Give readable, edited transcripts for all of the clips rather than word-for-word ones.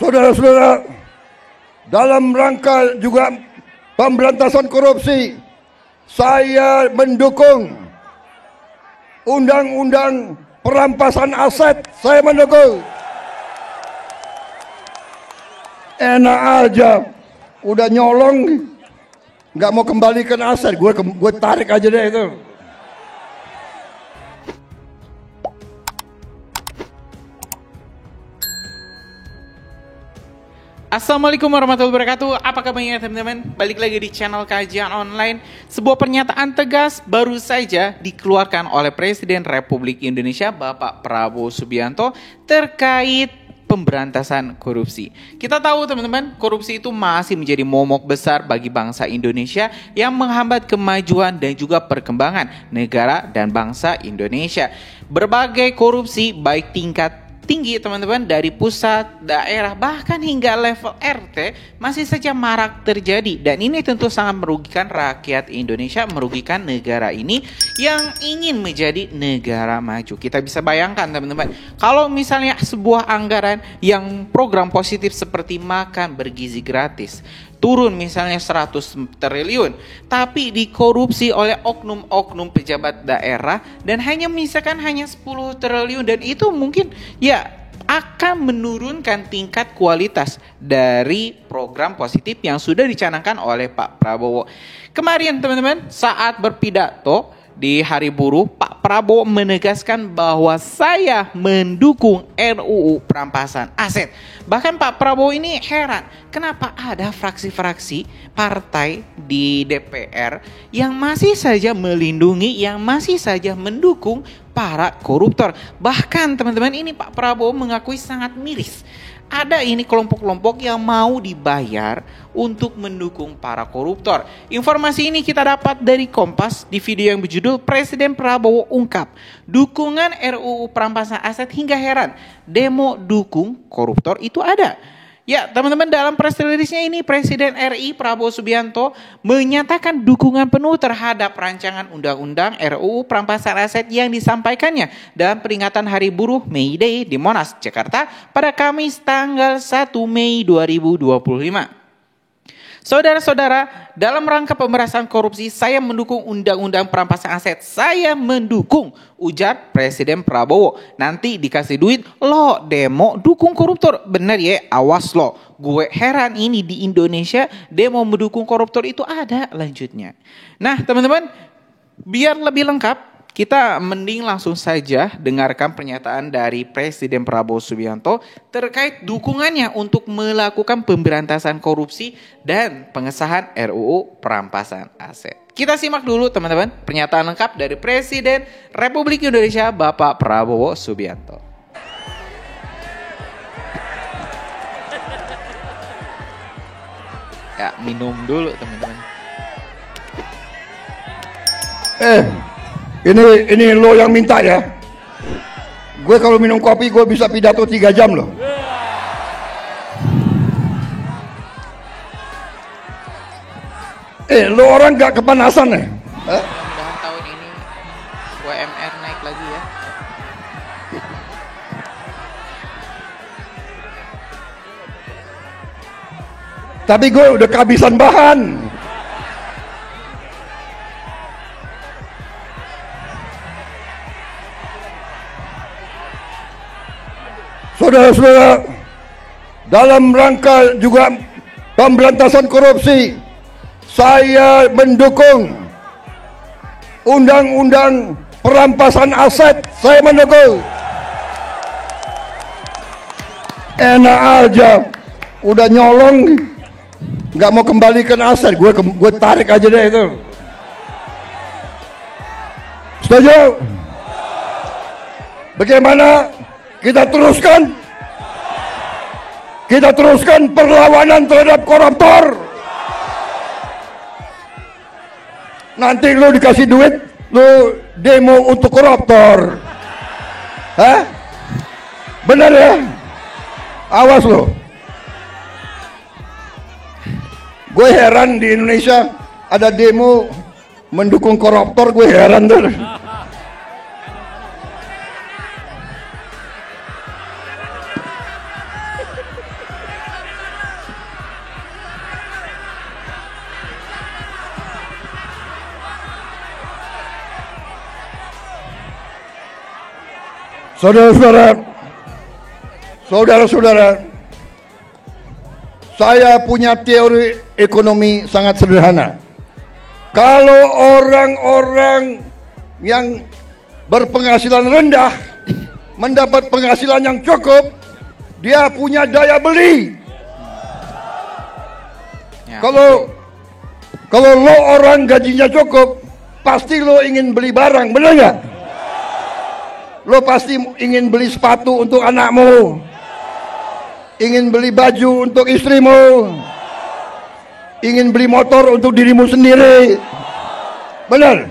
Saudara-saudara, dalam rangka juga pemberantasan korupsi, saya mendukung undang-undang perampasan aset. Saya mendukung. Enak aja, udah nyolong, nggak mau kembalikan aset, gue tarik aja deh itu. Assalamualaikum warahmatullahi wabarakatuh. Apa kabarnya teman-teman? Balik lagi di channel Kajian Online. Sebuah pernyataan tegas baru saja dikeluarkan oleh Presiden Republik Indonesia Bapak Prabowo Subianto terkait pemberantasan korupsi. Kita tahu teman-teman, korupsi itu masih menjadi momok besar bagi bangsa Indonesia yang menghambat kemajuan dan juga perkembangan negara dan bangsa Indonesia. Berbagai korupsi baik tingkat tinggi teman-teman, dari pusat, daerah, bahkan hingga level RT masih saja marak terjadi, dan ini tentu sangat merugikan rakyat Indonesia, merugikan negara ini yang ingin menjadi negara maju. Kita bisa bayangkan teman-teman, kalau misalnya sebuah anggaran yang program positif seperti makan bergizi gratis turun misalnya 100 triliun, tapi dikorupsi oleh oknum-oknum pejabat daerah dan misalkan hanya 10 triliun, dan itu mungkin ya akan menurunkan tingkat kualitas dari program positif yang sudah dicanangkan oleh Pak Prabowo. Kemarin teman-teman, saat berpidato di Hari Buruh, Pak Prabowo menegaskan bahwa saya mendukung RUU perampasan aset. Bahkan Pak Prabowo ini heran, kenapa ada fraksi-fraksi partai di DPR yang masih saja melindungi, yang masih saja mendukung para koruptor. Bahkan teman-teman, ini Pak Prabowo mengakui sangat miris. Ada ini kelompok-kelompok yang mau dibayar untuk mendukung para koruptor. Informasi ini kita dapat dari Kompas di video yang berjudul Presiden Prabowo ungkap dukungan RUU perampasan aset hingga heran demo dukung koruptor itu ada. Ya teman-teman, dalam press release-nya ini Presiden RI Prabowo Subianto menyatakan dukungan penuh terhadap rancangan undang-undang RUU perampasan aset yang disampaikannya dalam peringatan Hari Buruh May Day di Monas, Jakarta pada Kamis tanggal 1 Mei 2025. Saudara-saudara, dalam rangka pemberantasan korupsi, saya mendukung undang-undang perampasan aset. Saya mendukung, ujar Presiden Prabowo. Nanti dikasih duit, lo demo dukung koruptor. Bener ya, awas lo. Gue heran ini di Indonesia demo mendukung koruptor itu ada lanjutnya. Nah teman-teman, biar lebih lengkap, kita mending langsung saja dengarkan pernyataan dari Presiden Prabowo Subianto terkait dukungannya untuk melakukan pemberantasan korupsi dan pengesahan RUU perampasan aset. Kita simak dulu teman-teman pernyataan lengkap dari Presiden Republik Indonesia Bapak Prabowo Subianto. Ya, minum dulu teman-teman. Ini lo yang minta ya. Gue kalau minum kopi gue bisa pidato 3 jam loh. Lo orang gak kepanasan ya? Mudah-mudahan tahun ini UMR naik lagi ya. Tapi gue udah kehabisan bahan. Saudara-saudara, dalam rangka juga pemberantasan korupsi, saya mendukung undang-undang perampasan aset. Saya mendukung. Enak aja, udah nyolong, nggak mau kembalikan aset, gue tarik aja deh itu. Setuju? Bagaimana? Kita teruskan perlawanan terhadap koruptor. Nanti lu dikasih duit, lu demo untuk koruptor. Hah? Benar ya? Awas lu. Gue heran di Indonesia ada demo mendukung koruptor, gue heran tuh. Saudara-saudara, saya punya teori ekonomi sangat sederhana. Kalau orang-orang yang berpenghasilan rendah mendapat penghasilan yang cukup, dia punya daya beli. Ya. Kalau lo orang gajinya cukup, pasti lo ingin beli barang, benar nggak? Lo pasti ingin beli sepatu untuk anakmu, ingin beli baju untuk istrimu, ingin beli motor untuk dirimu sendiri, benar?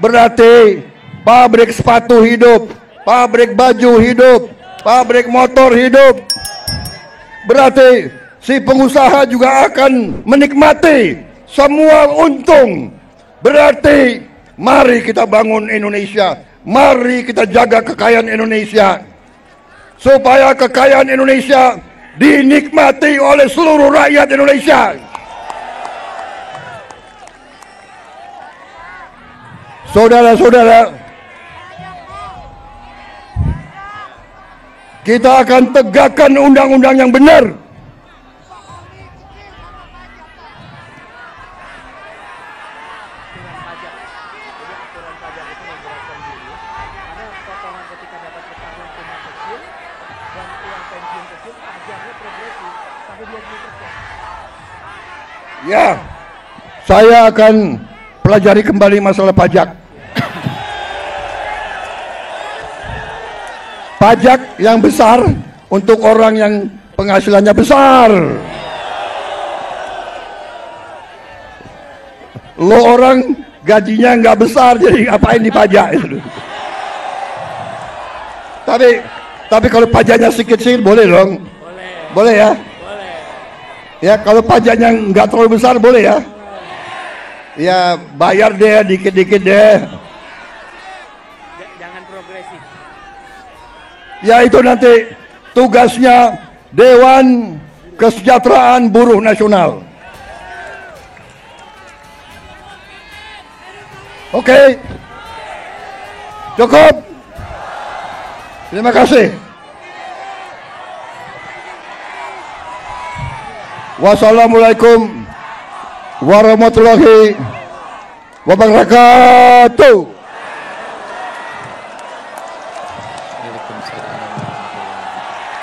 Berarti pabrik sepatu hidup, pabrik baju hidup, pabrik motor hidup. Berarti si pengusaha juga akan menikmati semua untung. Berarti mari kita bangun Indonesia, mari kita jaga kekayaan Indonesia, supaya kekayaan Indonesia dinikmati oleh seluruh rakyat Indonesia. Saudara-saudara, kita akan tegakkan undang-undang yang benar. Ya, saya akan pelajari kembali masalah pajak. Pajak yang besar untuk orang yang penghasilannya besar. Lo orang gajinya nggak besar, jadi ngapain dipajak? Tapi kalau pajaknya sedikit-sedikit boleh dong. Boleh ya. Ya, kalau pajaknya nggak terlalu besar boleh ya. Ya, bayar deh dikit-dikit deh. Jangan progresif. Ya, itu nanti tugasnya Dewan Kesejahteraan Buruh Nasional. Oke. Cukup. Terima kasih. Wassalamualaikum warahmatullahi wabarakatuh.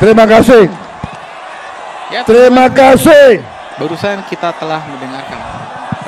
Terima kasih. Ya, Terima kasih. barusan kita telah mendengarkan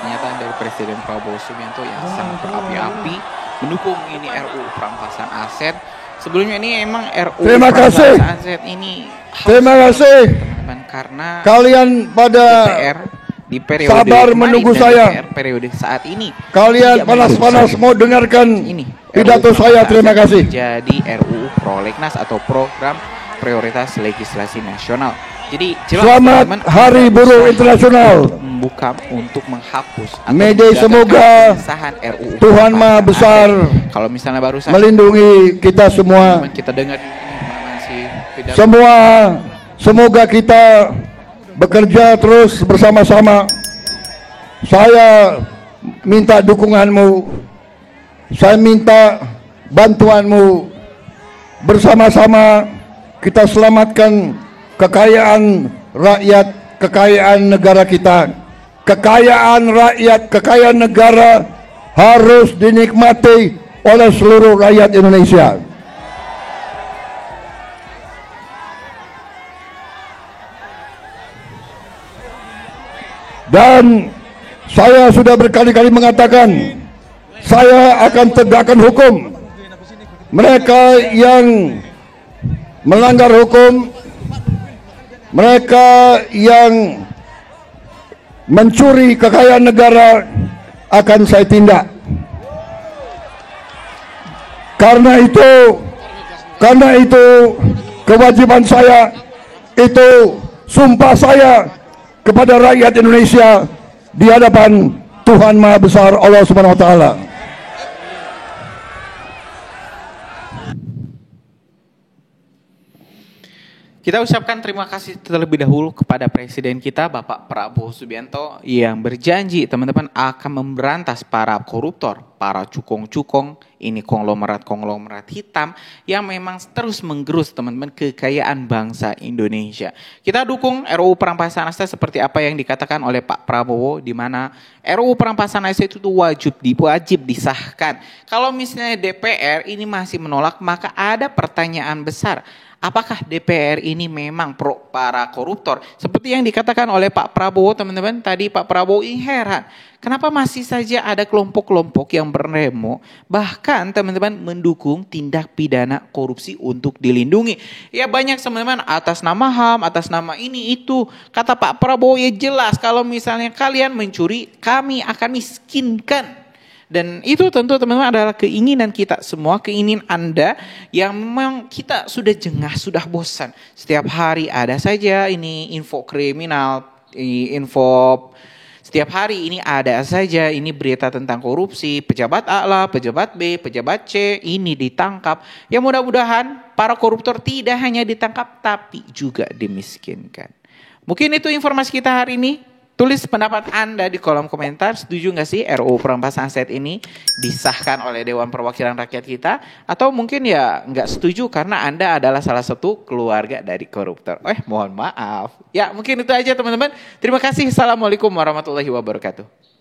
pernyataan dari Presiden Prabowo Subianto yang sangat berapi-api mendukung ini RUU perampasan aset. Sebelumnya ini emang RUU Terima kasih. perampasan aset ini harus Terima kasih. teman-teman, karena Kalian pada DPR di periode sabar kemarin menunggu dan saya. DPR periode saat ini Kalian tidak panas-panas mendukung mau dengarkan ini pidato RUU saya. perampasan Terima aset kasih. Jadi RUU Prolegnas atau Program Prioritas Legislasi Nasional. Jadi jelas Selamat teman-teman, Hari Anda Buruh bisa Internasional. membuka untuk menghapus atau Mayday, menegakkan semoga pengesahan RUU Tuhan Maha perampasan Besar aset. Kalau misalnya barusan melindungi kita semua. teman kita dengar ini mana sih pidato Semoga kita bekerja terus bersama-sama. Saya minta dukunganmu, saya minta bantuanmu. Bersama-sama kita selamatkan kekayaan rakyat, kekayaan negara kita. Kekayaan rakyat, kekayaan negara harus dinikmati oleh seluruh rakyat Indonesia. Dan saya sudah berkali-kali mengatakan, saya akan tegakkan hukum. Mereka yang melanggar hukum, mereka yang mencuri kekayaan negara akan saya tindak. Karena itu kewajiban saya, itu sumpah saya kepada rakyat Indonesia di hadapan Tuhan Maha Besar Allah Subhanahu wa taala. Kita ucapkan terima kasih terlebih dahulu kepada Presiden kita Bapak Prabowo Subianto yang berjanji teman-teman akan memberantas para koruptor, para cukong-cukong, ini konglomerat-konglomerat hitam yang memang terus menggerus teman-teman kekayaan bangsa Indonesia. Kita dukung RUU perampasan aset seperti apa yang dikatakan oleh Pak Prabowo, di mana RUU perampasan aset itu wajib disahkan. Kalau misalnya DPR ini masih menolak, maka ada pertanyaan besar. Apakah DPR ini memang pro para koruptor? Seperti yang dikatakan oleh Pak Prabowo, teman-teman. Tadi Pak Prabowo ini heran. Kenapa masih saja ada kelompok-kelompok yang berdemo, bahkan teman-teman mendukung tindak pidana korupsi untuk dilindungi. Ya banyak teman-teman atas nama HAM, atas nama ini itu. Kata Pak Prabowo ya jelas kalau misalnya kalian mencuri, kami akan miskinkan. Dan itu tentu teman-teman adalah keinginan kita semua, keinginan Anda yang memang kita sudah jengah, sudah bosan. Setiap hari ada saja ini info kriminal, info setiap hari ini ada saja ini berita tentang korupsi, pejabat A lah, pejabat B, pejabat C, ini ditangkap. Ya mudah-mudahan para koruptor tidak hanya ditangkap tapi juga dimiskinkan. Mungkin itu informasi kita hari ini. Tulis pendapat Anda di kolom komentar. Setuju nggak sih RUU perampasan aset ini disahkan oleh Dewan Perwakilan Rakyat kita? Atau mungkin ya nggak setuju karena Anda adalah salah satu keluarga dari koruptor. Mohon maaf. Ya mungkin itu aja teman-teman. Terima kasih. Assalamualaikum warahmatullahi wabarakatuh.